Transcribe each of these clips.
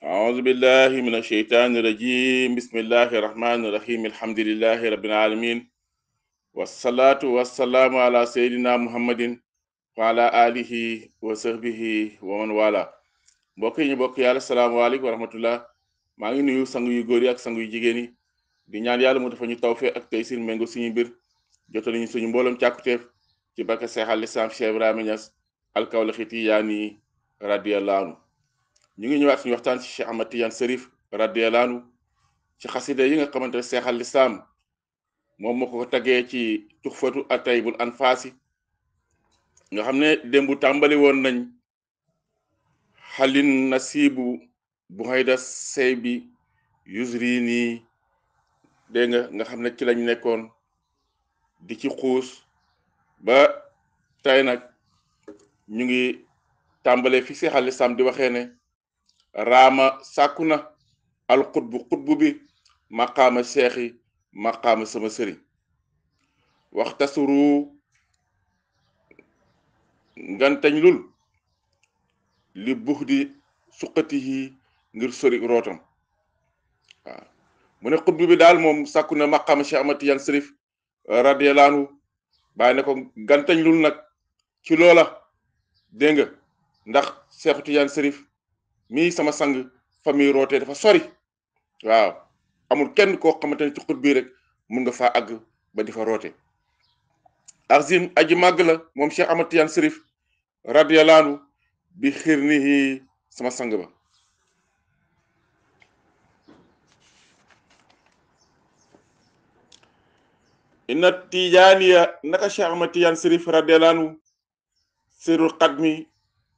أعوذ بالله من الشيطان الرجيم بسم الله الرحمن الرحيم الحمد لله رب العالمين والصلاة والسلام على سيدنا محمد وعلى آله وصحبه ومن والاه mbokk yi ñu bokk yàlla salaamaaleykum wa rahmatullah maa ngi nuyu sang yu góor yi ak sang yu jigéen yi di ñaan yàlla mu dafa ñu tawfeex ak taysiir méngo suñu mbir jotal ñu suñu mbooloom càkkuteef ci barke Seex al Islaam Cheikh Ibrahima Niass al-Kawlaxi Tijaani radiyallahu anhu ñu ngi ñëwaat suñu waxtaan ci Cheikh Ahmad Tidiane Cherif radiyallahu anhu ci xasida yi nga xamante ne Seex al Islaam moom moo ko taggee ci tuxfatu ataybul anfaasi nga xam ne démb tàmbali woon nañ xalin nasibu bu hayda sey bi yusri nii dégg nga xam ne ci lañ nekkoon di ci xuus ba tey nag ñu ngi tàmbalee fi Seex al Islaam di waxee ne raama sàkku na al xutbu bi maqaama seexi maqaama sama sëriñ waxtasuru ngantañ lul li bux di suqati yi ngir sori rootam waaw mu ne xutbu bi daal moom sàkku na maqaama Cheikh Ahmad Tidiane Cherif radiyallahu anhu bàyyi ne ko gantañ lul nag ci loola dégg nga ndax Cheikh Tidiane Cherif mii sama sang famille rootee dafa sori waaw amul kenn koo xamante ne ci xut bii rek mun nga faa àgg ba di fa roote azim aji màgg la moom Cheikh Ahmad Tidiane Cherif radiyallahu anhu bi xirnihi sama sang ba inna tijaaniya naka Cheikh Ahmad Tidiane Cherif radiyallahu anhu sirul xadmi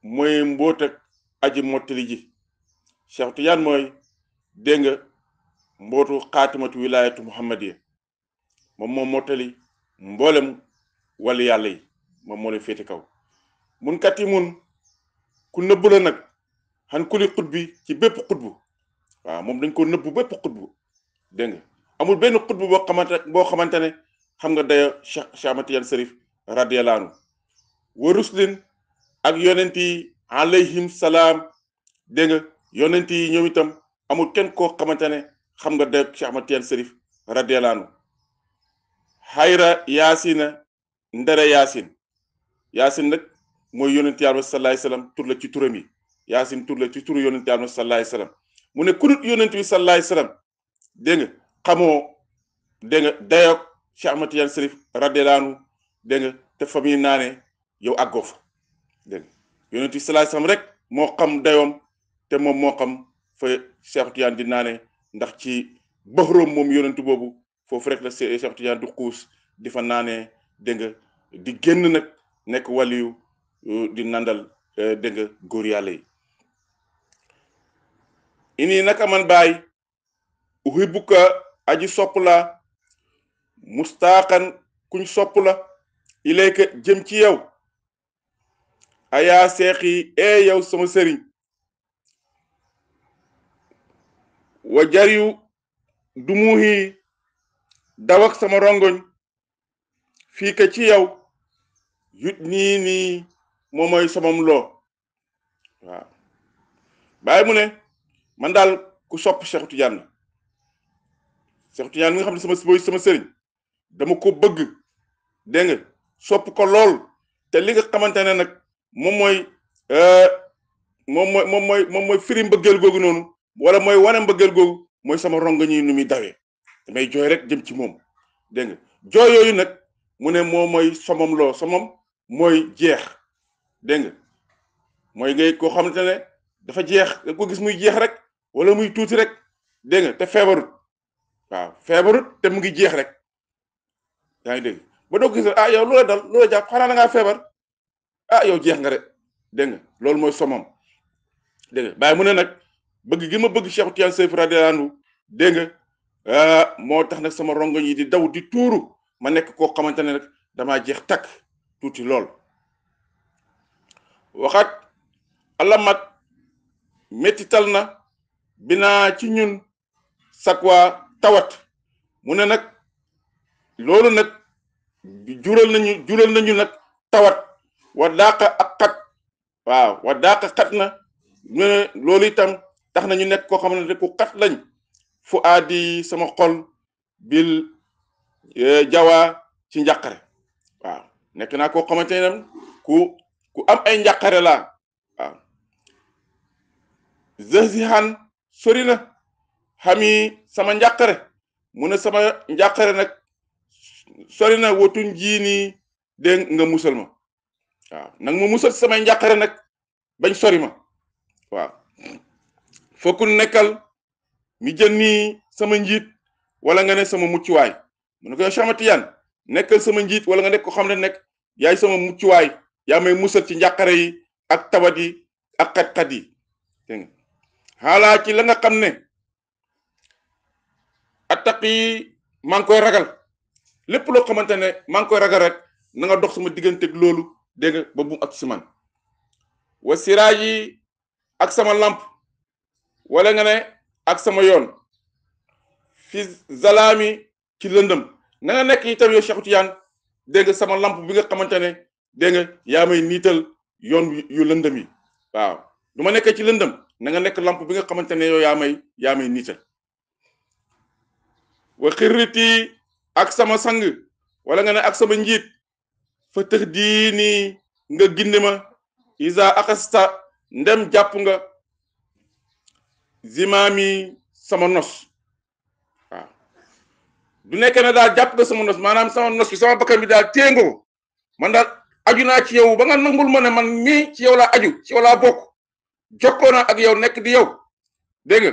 mooy mbóot ak aji mottali ji Cheikh Tidiane mooy dégg nga mbootu xaatimatu wilaayatu muhammadiya moom mottali mboolem wàllu yàlla yi moom moo leen féete kaw mun kat yi mun ku nëbb la nag xan kuli xutbi ci bépp xutbu waaw moom dañ ko nëbb bépp xutbu dégg nga amul benn xutbu boo xamante ne xam nga dayo Cheikh Ahmad Tidiane Cherif radiyallahu anhu wa ruslin ak yonent yi alayhim salaam dégg nga yonent yi ñoom itam amul kenn koo xamante ne xam nga dayo Cheikh Ahmad Tidiane Cherif radiyallahu anhu xayra yaasina ndere yaasin nag mooy yonent yàlla sallallahu alayhi wasallam tur la ci turam yi yaasin tur la ci turu yonent yàlla sallallahu alayhi wasallam mu ne kudut yonent bi sallallahu alayhi wasallam dégg nga xamoo dégg nga dayoog Cheikh Ahmad Tidiane Cherif radiyallahu anhu dégg nga te fa muy naane yow àggoo fa dégg nga yonent bi sallallahu alayhi wasallam rek moo xam dayoom te moom moo xam fa Cheikh Tidiane di naane ndax ci bëxroom moom yonent boobu foofu rek la Cheikh Tidiane di xuus di fa naane dégg nga di génn nag nekk waliyu di nandal dégg nga góor yàlla yi ini naka man baay uhibbuka aji sopp la mustaqan kuñ sopp la ilayka jëm ci yow ayaa seexi yow sama sëriñ wa jariyu dumuhi dawak sama rongoñ fii ka ci yow yut nii moom mooy samam loo waaw bàyyi mu ne man daal ku sopp Cheikh Tidiane la Cheikh Tidiane mi nga xam ne sama sëriñ dama ko bëgg dégg nga sopp ko lool te li nga xamante ne nag moom mooy firi mbëggeel googu noonu wala mooy wane mbëggeel googu mooy sama rongoñ yi nu muy dawee damay jooy rek jëm ci moom dégg nga jooy yooyu nag mu ne moom mooy somam loo somam mooy jeex dégg nga mooy ngay koo xamante ne dafa jeex nga ko gis muy jeex rek wala muy tuuti rek dégg nga te feebarut waaw feebarut te mu ngi jeex rek yaa ngi dégg ba doo ko gis yow loola dal loola jàpp xanaa da ngaa feebar yow jeex nga rek dégg nga loolu mooy somam dégg nga bàyyi mu ne nag bëgg gi ma bëgg Cheikh Tidiane Cherif radiyallahu anhu dégg nga moo tax nag sama rongoñ yi di daw di tuuru ma nekk koo xamante ne rek damaa jeex takk tuuti lool waxat alamat mettital na binaa ci ñun sakwa tawat mu ne nag loolu nag jural nañu nag tawat wa daaqa ak xat waaw wa daaqa xat na ñu ne loolu itam tax na ñu nekk koo xam ne ku xat lañ fu aadi sama xol bil jawa ci njàqare waaw nekk naa koo xamante ne ku am ay njàqare laa waaw zahzihan sori na xami sama njàqare mu ne sama njàqare nag sori na wotun jiini dégg nga musal ma waaw nag ma musal samay njàqare nag bañ sori ma waaw fokkul nekkal mi jën nii sama njiit wala nga ne sama muccuwaay mu ne ko yow Cheikh Ahmad Tidiane nekkal sama njiit wala nga nekk ko xam ne nekk yaay sama muccuwaay yaa may musal ci njàqare yi ak tawat yi ak xat-xat yi dégg nga xaalaa ci la nga xam ne attaq yi maa ngi koy ragal lépp loo xamante ne maa ngi koy ragal rek na nga dox sama digganteeg loolu dégg nga ba bu ak si man wa siraaj yi ak sama lamp wala nga ne ak sama yoon fi zalaami ci lëndëm na nga nekk itam yow Cheikh Tidiane dégg nga sama lamp bi nga xamante ne dégg nga yaa may niital yoon yu lëndëm yi waaw du ma nekkee ci lëndëm na nga nekk lamp bi nga xamante ne yow yaa may niital wa xirriti ak sama sang wala nga ne ak sama njiit fa tëx diini nga gindi ma isa akasta ndem jàpp nga zimaami sama nos waaw du nekkee ne daal jàpp nga sama nos maanaam sama nos bi sama bakkan bi daal téengoo man daal aju naa ci yow ba nga nangul ma ne man mii ci yow laa aju ci yow laa bokk jokkoo naa ak yow nekk di yow dégg nga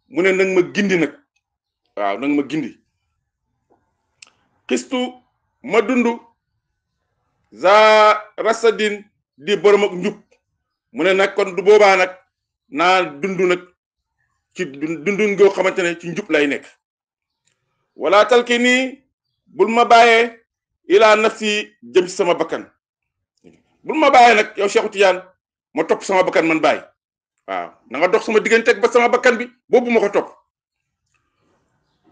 mu ne nag ma gindi nag waaw nag ma gindi xistu ma dundu za rasadin di borom ak njub mu ne nag kon du boobaa nag naa dundu nag ci dundun goo xamante ne ci njub lay nekk wala talki nii bul ma bàyyee ilaa nafsi jëm ci sama bakkan bul ma bàyyee nag yow Cheikh Tidiane ma topp sama bakkan man bàyyi waaw na nga dox sama digganteeg ba sama bakkan bi boobu ma ko topp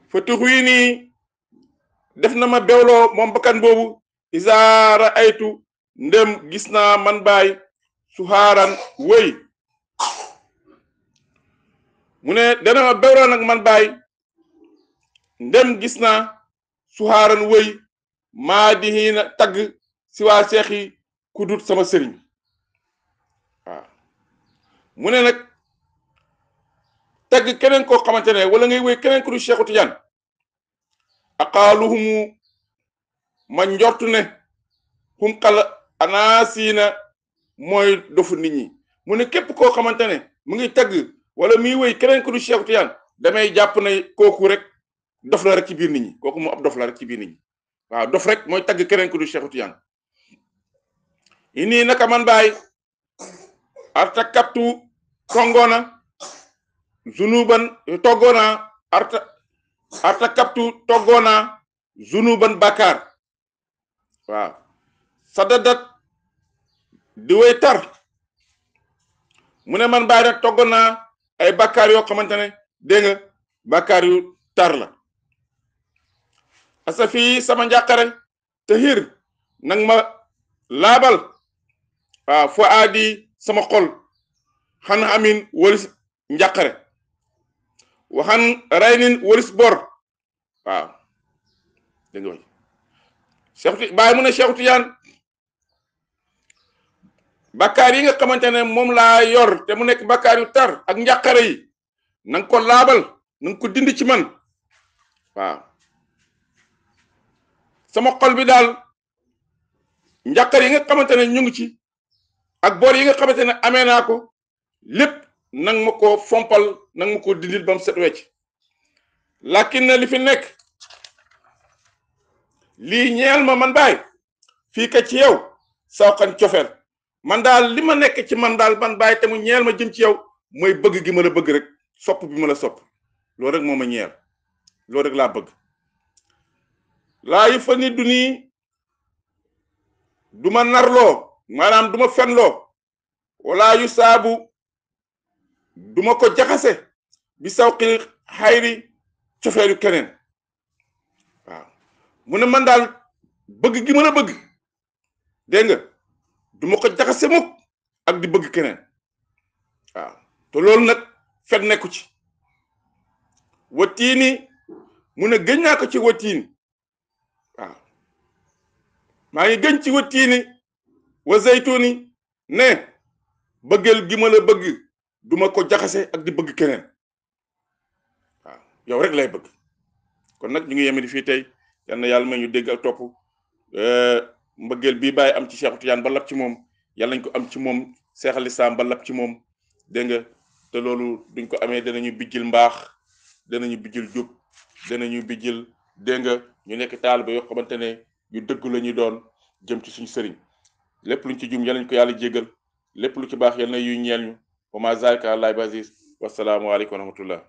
fa tuxuy nii def na ma bewloo moom bakkan boobu isaara aytu ndem gis naa man bàyyi suxaaran wëy mu ne dana ma bewloo nag man bàyyi ndem gis naa suxaaran wëy maa di xiina tagg si waa seex yi ku dut sama sëriñ waaw mu ne nag tagg keneen koo xamante ne wala ngay wëy keneen ku dut Cheikh Tidiane aqaaluhumu ma njortu ne hum xala anaasiina mooy dofu nit ñi mu ne képp koo xamante ne mu ngi tagg wala muy wëy keneen ku dut Cheikh Tidiane damay jàpp ne kooku rek dof la rek ci biir nit ñi kooku mu ab dof la rek ci biir nit ñi waaw dof rek mooy tagg keneen ku dul Cheikh Tidiane yi nii naka man bàyyi arta kaptu tongoona zunuban toggoona arta kaptu toggoona zunuban bakkaar waaw sadadat di way tar mu ne man bàyyi nag toggoona ay bakkaar yoo xamante ne dégg nga bakkaar yu tar la asa fii sama njàqare te xiir nag ma laabal waaw fo aadi sama xol xan amin walis njàqare waxan raynin walis bor waaw dégg nga Cheikh Baye mu ne Cheikh Tidiane bakkaar yi nga xamante ne moom laa yor te mu nekk bakkaar yu tar ak njàqare yi na nga ko laabal na nga ko dindi ci man waaw sama xol bi daal njàqare yi nga xamante ne ñu ngi ci ak bor yi nga xamante ne amee naa ko lépp nang ma ko fompal nang ma ko dindil ba mu set wecc lakin na li fi nekk lii ñeel ma man baay fii ka ci yow sawxan cofeel man daal li ma nekk ci man daal man baay te mu ñeel ma jëm ci yow mooy bëgg gi ma la bëgg rek sopp bi ma la sopp loolu rek moo ma ñeel loolu rek laa bëgg laa yu fa ni du nii du ma narloo maanaam du ma fenloo wala yu saabu du ma ko jaxase bi sawqi xayri cofeelu keneen waaw mu ne man daal bëgg gi ma la bëgg dégg nga du ma ko jaxase mukk ak di bëgg keneen waaw te loolu nag fen nekku ci watiini mu ne gëñ naa ko ci watiini waaw maa ngi gëñ ci watiini wa zaytuuni ne bëggeel gi ma la bëgg duma ko jaxase ak di bëgg keneen waaw yow rek lay bëgg kon nag ñu ngi yemeni fii tey yal na yàlla may ñu dégg ak topp mbëggeel bii bàyyi am ci Cheikh Tidiane ba lab ci moom yàlla nañ ko am ci moom Cheikh al Islam ba lab ci moom dégg nga te loolu duñ ko amee danañu bijjil mbaax danañu bijjil jub danañu bijjil dégg nga ñu nekk taaliba yoo xamante ne yu dëgg la ñu doon jëm ci suñu sëriñ lépp luñ ci jum yal nañ ko yàlla jéggal lépp lu ci baax yal na yuy ñeel ñu wa ma zalika àlaahi bi aziz wasalaamu aleykum wa rahmatullah